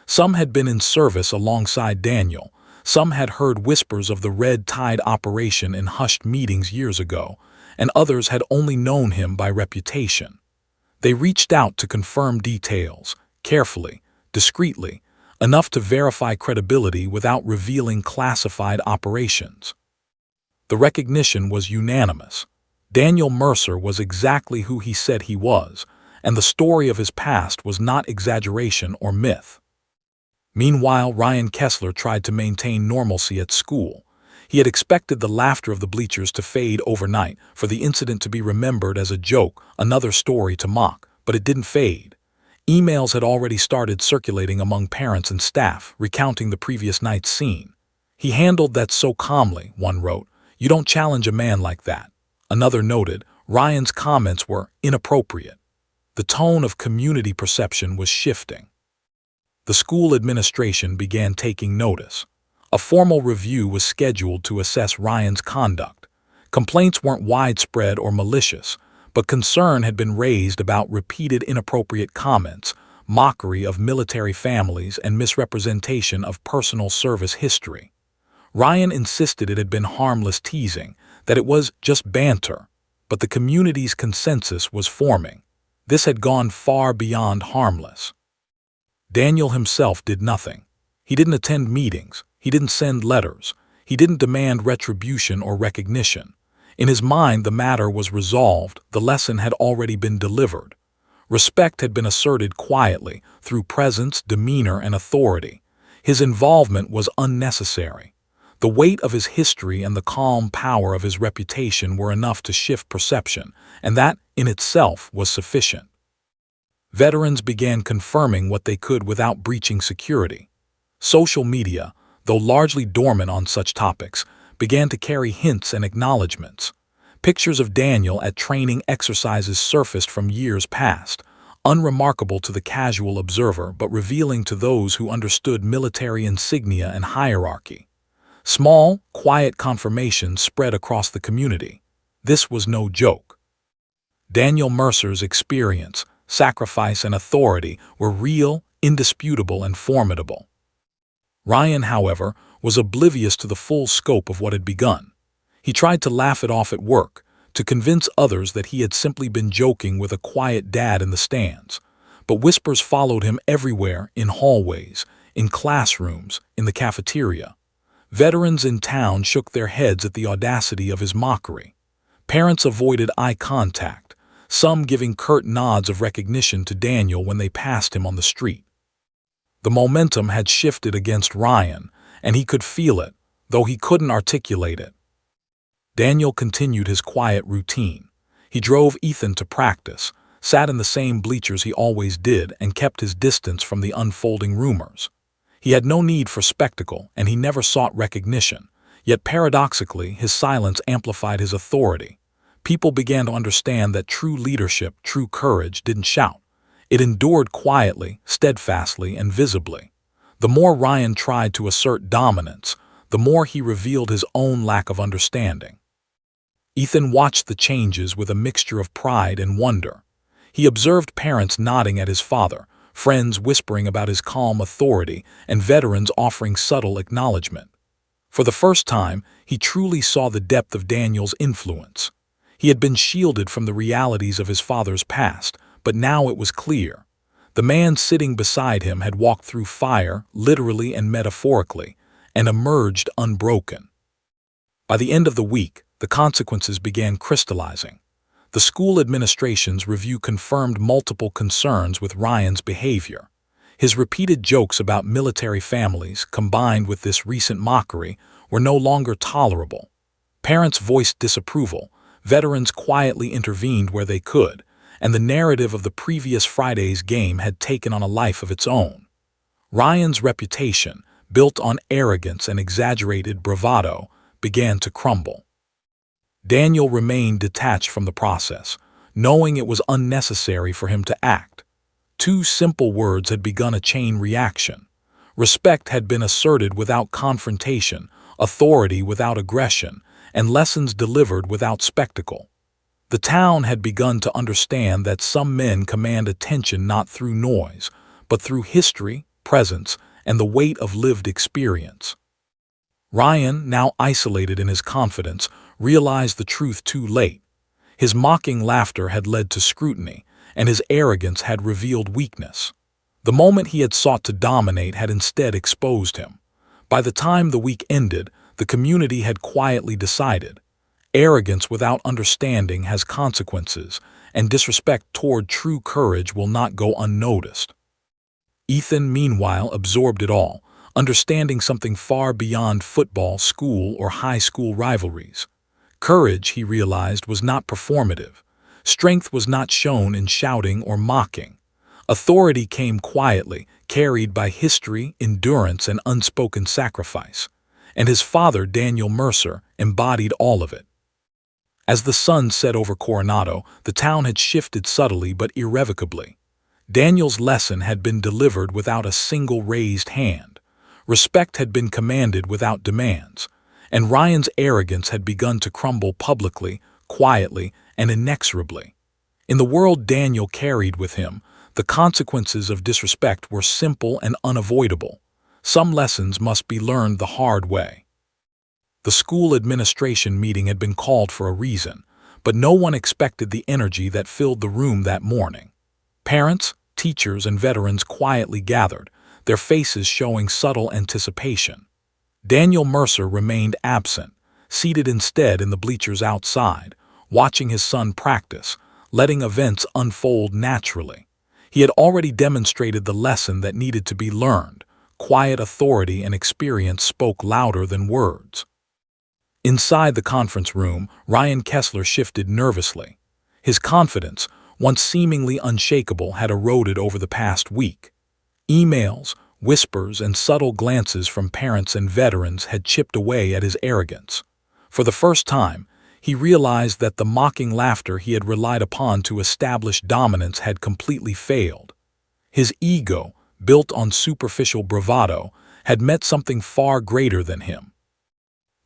Some had been in service alongside Daniel. Some had heard whispers of the Red Tide operation in hushed meetings years ago, and others had only known him by reputation. They reached out to confirm details, carefully, discreetly, enough to verify credibility without revealing classified operations. The recognition was unanimous. Daniel Mercer was exactly who he said he was, and the story of his past was not exaggeration or myth. Meanwhile, Ryan Kessler tried to maintain normalcy at school. He had expected the laughter of the bleachers to fade overnight, for the incident to be remembered as a joke, another story to mock, but it didn't fade. Emails had already started circulating among parents and staff, recounting the previous night's scene. "He handled that so calmly," one wrote. "You don't challenge a man like that." Another noted, Ryan's comments were inappropriate. The tone of community perception was shifting. The school administration began taking notice. A formal review was scheduled to assess Ryan's conduct. Complaints weren't widespread or malicious, but concern had been raised about repeated inappropriate comments, mockery of military families, and misrepresentation of personal service history. Ryan insisted it had been harmless teasing, that it was just banter, but the community's consensus was forming. This had gone far beyond harmless. Daniel himself did nothing. He didn't attend meetings. He didn't send letters. He didn't demand retribution or recognition. In his mind, the matter was resolved. The lesson had already been delivered. Respect had been asserted quietly, through presence, demeanor, and authority. His involvement was unnecessary. The weight of his history and the calm power of his reputation were enough to shift perception, and that, in itself, was sufficient. Veterans began confirming what they could without breaching security. Social media, though largely dormant on such topics, began to carry hints and acknowledgments. Pictures of Daniel at training exercises surfaced from years past, unremarkable to the casual observer but revealing to those who understood military insignia and hierarchy. Small, quiet confirmations spread across the community. This was no joke. Daniel Mercer's experience, sacrifice, and authority were real, indisputable, and formidable. Ryan, however, was oblivious to the full scope of what had begun. He tried to laugh it off at work, to convince others that he had simply been joking with a quiet dad in the stands. But whispers followed him everywhere, in hallways, in classrooms, in the cafeteria. Veterans in town shook their heads at the audacity of his mockery. Parents avoided eye contact, some giving curt nods of recognition to Daniel when they passed him on the street. The momentum had shifted against Ryan, and he could feel it, though he couldn't articulate it. Daniel continued his quiet routine. He drove Ethan to practice, sat in the same bleachers he always did, and kept his distance from the unfolding rumors. He had no need for spectacle, and he never sought recognition. Yet paradoxically, his silence amplified his authority. People began to understand that true leadership, true courage, didn't shout. It endured quietly, steadfastly, and visibly. The more Ryan tried to assert dominance, the more he revealed his own lack of understanding. Ethan watched the changes with a mixture of pride and wonder. He observed parents nodding at his father, friends whispering about his calm authority and veterans offering subtle acknowledgement. For the first time, he truly saw the depth of Daniel's influence. He had been shielded from the realities of his father's past, but now it was clear. The man sitting beside him had walked through fire, literally and metaphorically, and emerged unbroken. By the end of the week, the consequences began crystallizing. The school administration's review confirmed multiple concerns with Ryan's behavior. His repeated jokes about military families, combined with this recent mockery, were no longer tolerable. Parents voiced disapproval, veterans quietly intervened where they could, and the narrative of the previous Friday's game had taken on a life of its own. Ryan's reputation, built on arrogance and exaggerated bravado, began to crumble. Daniel remained detached from the process, knowing it was unnecessary for him to act. Two simple words had begun a chain reaction. Respect had been asserted without confrontation, authority without aggression, and lessons delivered without spectacle. The town had begun to understand that some men command attention not through noise, but through history, presence, and the weight of lived experience. Ryan, now isolated in his confidence, realized the truth too late. His mocking laughter had led to scrutiny, and his arrogance had revealed weakness. The moment he had sought to dominate had instead exposed him. By the time the week ended, the community had quietly decided. Arrogance without understanding has consequences, and disrespect toward true courage will not go unnoticed. Ethan, meanwhile, absorbed it all, understanding something far beyond football, school, or high school rivalries. Courage, he realized, was not performative. Strength was not shown in shouting or mocking. Authority came quietly, carried by history, endurance, and unspoken sacrifice. And his father, Daniel Mercer, embodied all of it. As the sun set over Coronado, the town had shifted subtly but irrevocably. Daniel's lesson had been delivered without a single raised hand. Respect had been commanded without demands, and Ryan's arrogance had begun to crumble publicly, quietly, and inexorably. In the world Daniel carried with him, the consequences of disrespect were simple and unavoidable. Some lessons must be learned the hard way. The school administration meeting had been called for a reason, but no one expected the energy that filled the room that morning. Parents, teachers, and veterans quietly gathered, their faces showing subtle anticipation. Daniel Mercer remained absent, seated instead in the bleachers outside, watching his son practice, letting events unfold naturally. He had already demonstrated the lesson that needed to be learned. Quiet authority and experience spoke louder than words. Inside the conference room, Ryan Kessler shifted nervously. His confidence, once seemingly unshakable, had eroded over the past week. Emails, whispers, and subtle glances from parents and veterans had chipped away at his arrogance. For the first time, he realized that the mocking laughter he had relied upon to establish dominance had completely failed. His ego, built on superficial bravado, had met something far greater than him.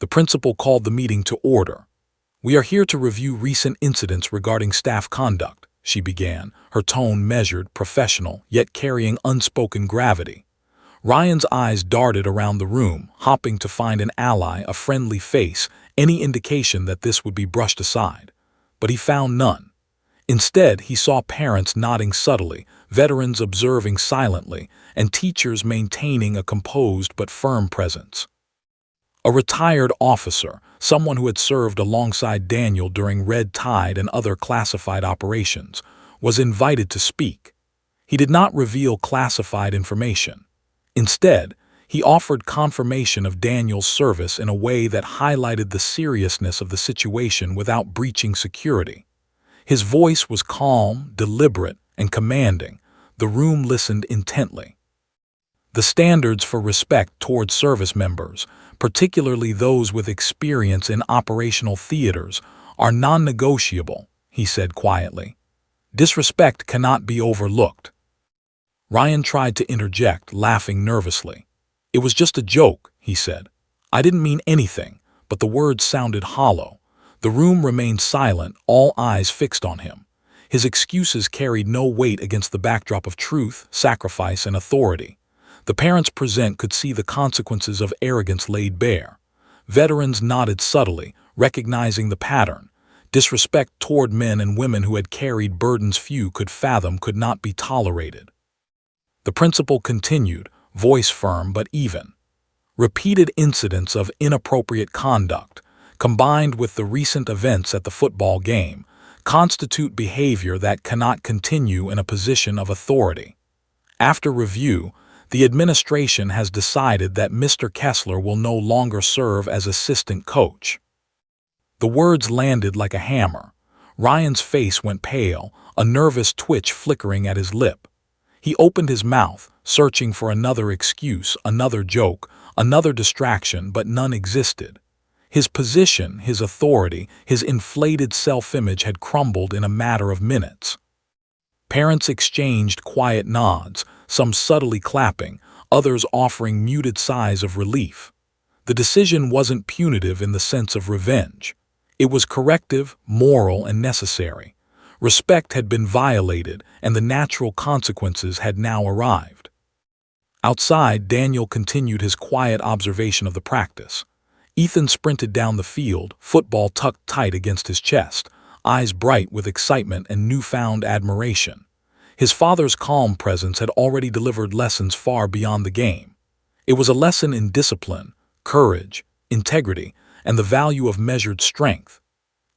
The principal called the meeting to order. "We are here to review recent incidents regarding staff conduct," she began, her tone measured, professional, yet carrying unspoken gravity. Ryan's eyes darted around the room, hoping to find an ally, a friendly face, any indication that this would be brushed aside. But he found none. Instead, he saw parents nodding subtly, veterans observing silently, and teachers maintaining a composed but firm presence. A retired officer, someone who had served alongside Daniel during Red Tide and other classified operations, was invited to speak. He did not reveal classified information. Instead, he offered confirmation of Daniel's service in a way that highlighted the seriousness of the situation without breaching security. His voice was calm, deliberate, and commanding. The room listened intently. "The standards for respect toward service members, particularly those with experience in operational theaters, are non-negotiable," he said quietly. "Disrespect cannot be overlooked." Ryan tried to interject, laughing nervously. "It was just a joke," he said. "I didn't mean anything," but the words sounded hollow. The room remained silent, all eyes fixed on him. His excuses carried no weight against the backdrop of truth, sacrifice, and authority. The parents present could see the consequences of arrogance laid bare. Veterans nodded subtly, recognizing the pattern. Disrespect toward men and women who had carried burdens few could fathom could not be tolerated. The principal continued, voice firm but even. Repeated incidents of inappropriate conduct, combined with the recent events at the football game, constitute behavior that cannot continue in a position of authority. After review, the administration has decided that Mr. Kessler will no longer serve as assistant coach. The words landed like a hammer. Ryan's face went pale, a nervous twitch flickering at his lip. He opened his mouth, searching for another excuse, another joke, another distraction, but none existed. His position, his authority, his inflated self-image had crumbled in a matter of minutes. Parents exchanged quiet nods, some subtly clapping, others offering muted sighs of relief. The decision wasn't punitive in the sense of revenge. It was corrective, moral, and necessary. Respect had been violated, and the natural consequences had now arrived. Outside, Daniel continued his quiet observation of the practice. Ethan sprinted down the field, football tucked tight against his chest, eyes bright with excitement and newfound admiration. His father's calm presence had already delivered lessons far beyond the game. It was a lesson in discipline, courage, integrity, and the value of measured strength.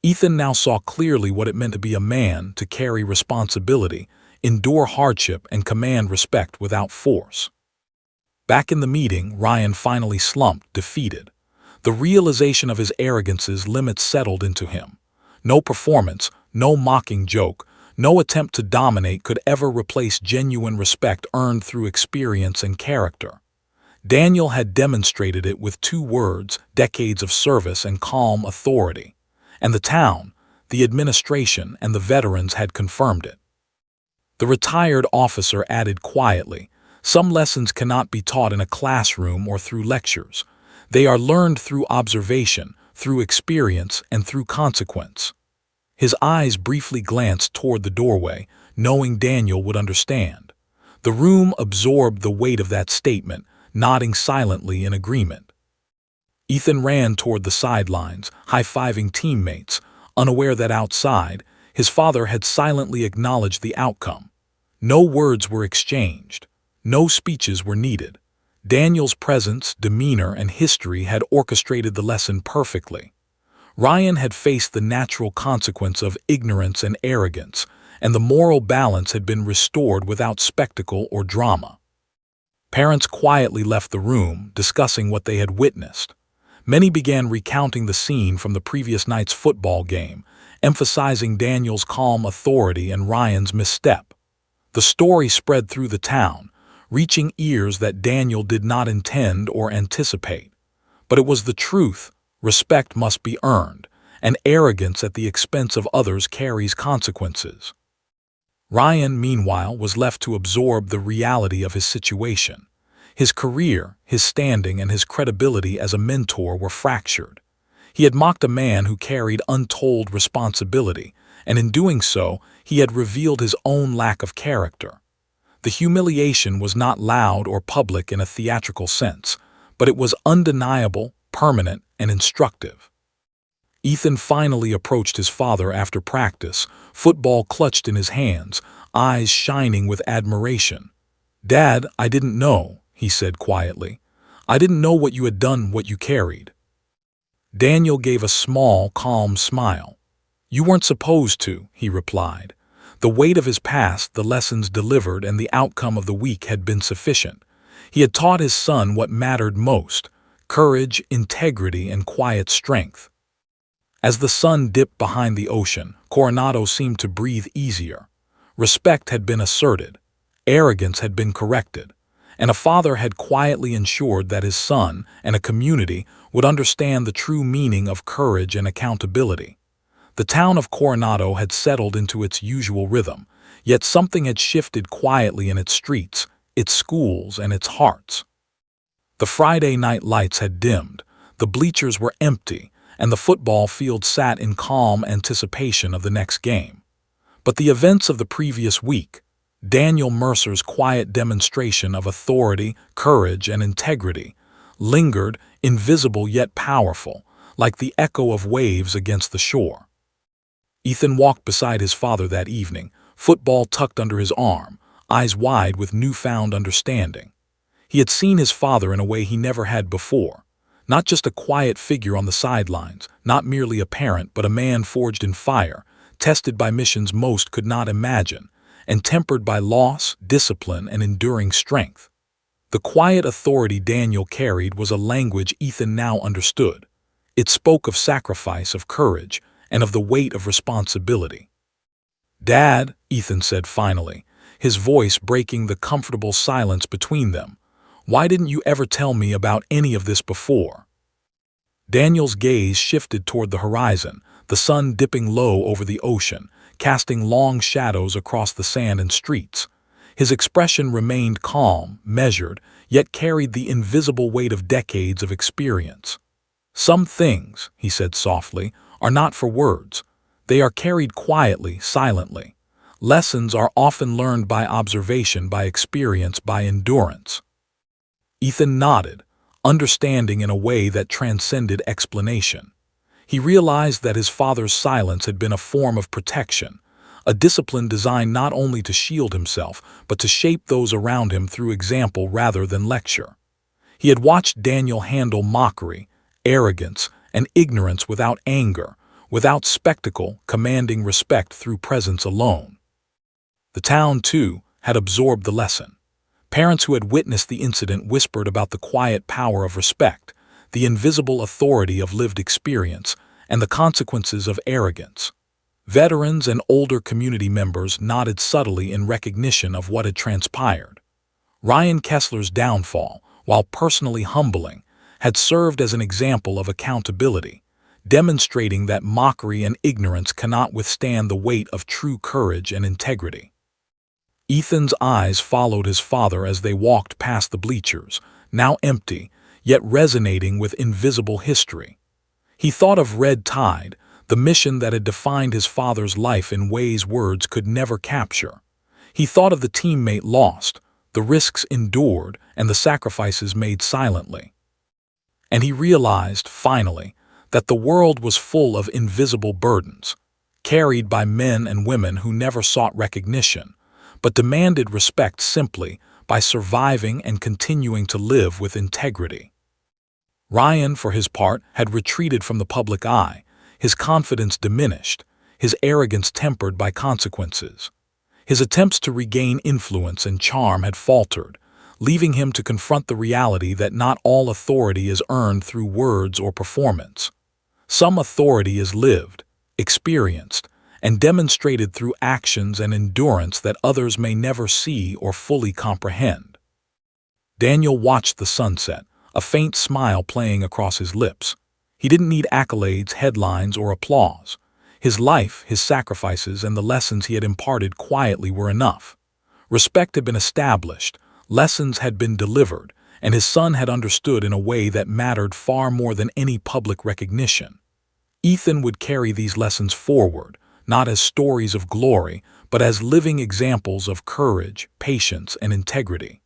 Ethan now saw clearly what it meant to be a man, to carry responsibility, endure hardship, and command respect without force. Back in the meeting, Ryan finally slumped, defeated. The realization of his arrogance's limits settled into him. No performance, no mocking joke, no attempt to dominate could ever replace genuine respect earned through experience and character. Daniel had demonstrated it with 2 words, decades of service and calm authority. And the town, the administration, and the veterans had confirmed it. The retired officer added quietly, "Some lessons cannot be taught in a classroom or through lectures. They are learned through observation, through experience, and through consequence." His eyes briefly glanced toward the doorway, knowing Daniel would understand. The room absorbed the weight of that statement, nodding silently in agreement. Ethan ran toward the sidelines, high-fiving teammates, unaware that outside, his father had silently acknowledged the outcome. No words were exchanged. No speeches were needed. Daniel's presence, demeanor, and history had orchestrated the lesson perfectly. Ryan had faced the natural consequence of ignorance and arrogance, and the moral balance had been restored without spectacle or drama. Parents quietly left the room, discussing what they had witnessed. Many began recounting the scene from the previous night's football game, emphasizing Daniel's calm authority and Ryan's misstep. The story spread through the town, reaching ears that Daniel did not intend or anticipate. But it was the truth. Respect must be earned, and arrogance at the expense of others carries consequences. Ryan, meanwhile, was left to absorb the reality of his situation. His career, his standing, and his credibility as a mentor were fractured. He had mocked a man who carried untold responsibility, and in doing so, he had revealed his own lack of character. The humiliation was not loud or public in a theatrical sense, but it was undeniable, permanent, and instructive. Ethan finally approached his father after practice, football clutched in his hands, eyes shining with admiration. "Dad, I didn't know," he said quietly. "I didn't know what you had done, what you carried." Daniel gave a small, calm smile. "You weren't supposed to," he replied. The weight of his past, the lessons delivered, and the outcome of the week had been sufficient. He had taught his son what mattered most: courage, integrity, and quiet strength. As the sun dipped behind the ocean, Coronado seemed to breathe easier. Respect had been asserted, arrogance had been corrected, and a father had quietly ensured that his son and a community would understand the true meaning of courage and accountability. The town of Coronado had settled into its usual rhythm, yet something had shifted quietly in its streets, its schools, and its hearts. The Friday night lights had dimmed, the bleachers were empty, and the football field sat in calm anticipation of the next game. But the events of the previous week, Daniel Mercer's quiet demonstration of authority, courage, and integrity, lingered, invisible yet powerful, like the echo of waves against the shore. Ethan walked beside his father that evening, football tucked under his arm, eyes wide with newfound understanding. He had seen his father in a way he never had before. Not just a quiet figure on the sidelines, not merely a parent, but a man forged in fire, tested by missions most could not imagine, and tempered by loss, discipline, and enduring strength. The quiet authority Daniel carried was a language Ethan now understood. It spoke of sacrifice, of courage, and of the weight of responsibility. "Dad," Ethan said finally, his voice breaking the comfortable silence between them, "why didn't you ever tell me about any of this before?" Daniel's gaze shifted toward the horizon, the sun dipping low over the ocean, casting long shadows across the sand and streets. His expression remained calm, measured, yet carried the invisible weight of decades of experience. "Some things," he said softly, "are not for words. They are carried quietly, silently. Lessons are often learned by observation, by experience, by endurance." Ethan nodded, understanding in a way that transcended explanation. He realized that his father's silence had been a form of protection, a discipline designed not only to shield himself, but to shape those around him through example rather than lecture. He had watched Daniel handle mockery, arrogance, and ignorance without anger, without spectacle, commanding respect through presence alone. The town, too, had absorbed the lesson. Parents who had witnessed the incident whispered about the quiet power of respect, the invisible authority of lived experience, and the consequences of arrogance. Veterans and older community members nodded subtly in recognition of what had transpired. Ryan Kessler's downfall, while personally humbling, had served as an example of accountability, demonstrating that mockery and ignorance cannot withstand the weight of true courage and integrity. Ethan's eyes followed his father as they walked past the bleachers, now empty, yet resonating with invisible history. He thought of Red Tide, the mission that had defined his father's life in ways words could never capture. He thought of the teammate lost, the risks endured, and the sacrifices made silently. And he realized, finally, that the world was full of invisible burdens, carried by men and women who never sought recognition, but demanded respect simply by surviving and continuing to live with integrity. Ryan, for his part, had retreated from the public eye, his confidence diminished, his arrogance tempered by consequences. His attempts to regain influence and charm had faltered, leaving him to confront the reality that not all authority is earned through words or performance. Some authority is lived, experienced, and demonstrated through actions and endurance that others may never see or fully comprehend. Daniel watched the sunset, a faint smile playing across his lips. He didn't need accolades, headlines, or applause. His life, his sacrifices, and the lessons he had imparted quietly were enough. Respect had been established, lessons had been delivered, and his son had understood in a way that mattered far more than any public recognition. Ethan would carry these lessons forward, not as stories of glory, but as living examples of courage, patience, and integrity.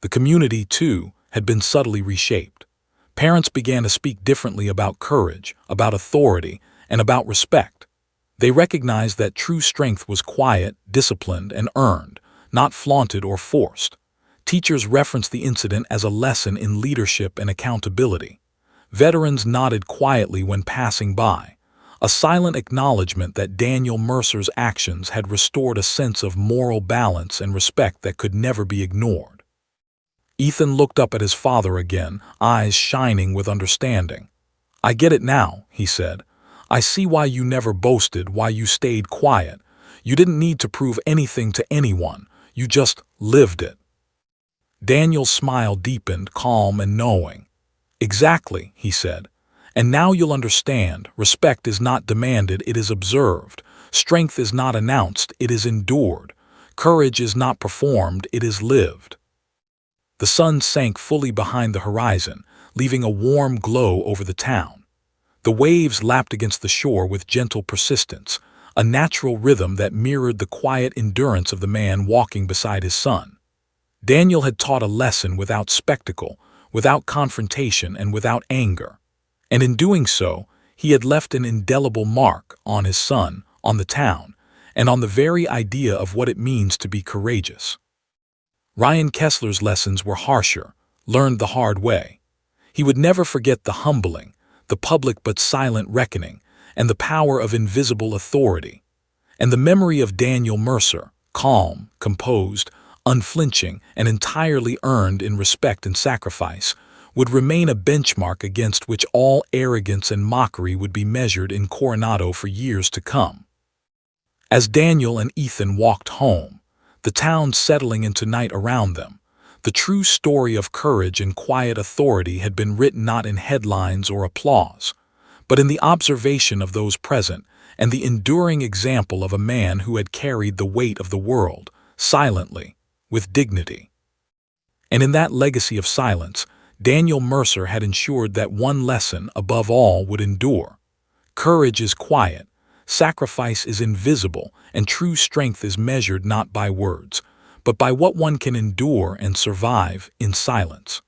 The community, too, had been subtly reshaped. Parents began to speak differently about courage, about authority, and about respect. They recognized that true strength was quiet, disciplined, and earned, not flaunted or forced. Teachers referenced the incident as a lesson in leadership and accountability. Veterans nodded quietly when passing by, a silent acknowledgement that Daniel Mercer's actions had restored a sense of moral balance and respect that could never be ignored. Ethan looked up at his father again, eyes shining with understanding. "I get it now," he said. "I see why you never boasted, why you stayed quiet. You didn't need to prove anything to anyone. You just lived it." Daniel's smile deepened, calm and knowing. "Exactly," he said. "And now you'll understand, respect is not demanded, it is observed. Strength is not announced, it is endured. Courage is not performed, it is lived." The sun sank fully behind the horizon, leaving a warm glow over the town. The waves lapped against the shore with gentle persistence, a natural rhythm that mirrored the quiet endurance of the man walking beside his son. Daniel had taught a lesson without spectacle, without confrontation, and without anger. And in doing so, he had left an indelible mark on his son, on the town, and on the very idea of what it means to be courageous. Ryan Kessler's lessons were harsher, learned the hard way. He would never forget the humbling, the public but silent reckoning, and the power of invisible authority. And the memory of Daniel Mercer, calm, composed, unflinching, and entirely earned in respect and sacrifice, would remain a benchmark against which all arrogance and mockery would be measured in Coronado for years to come. As Daniel and Ethan walked home, the town settling into night around them, the true story of courage and quiet authority had been written not in headlines or applause, but in the observation of those present and the enduring example of a man who had carried the weight of the world, silently, with dignity. And in that legacy of silence, Daniel Mercer had ensured that one lesson, above all, would endure. Courage is quiet, sacrifice is invisible, and true strength is measured not by words, but by what one can endure and survive in silence.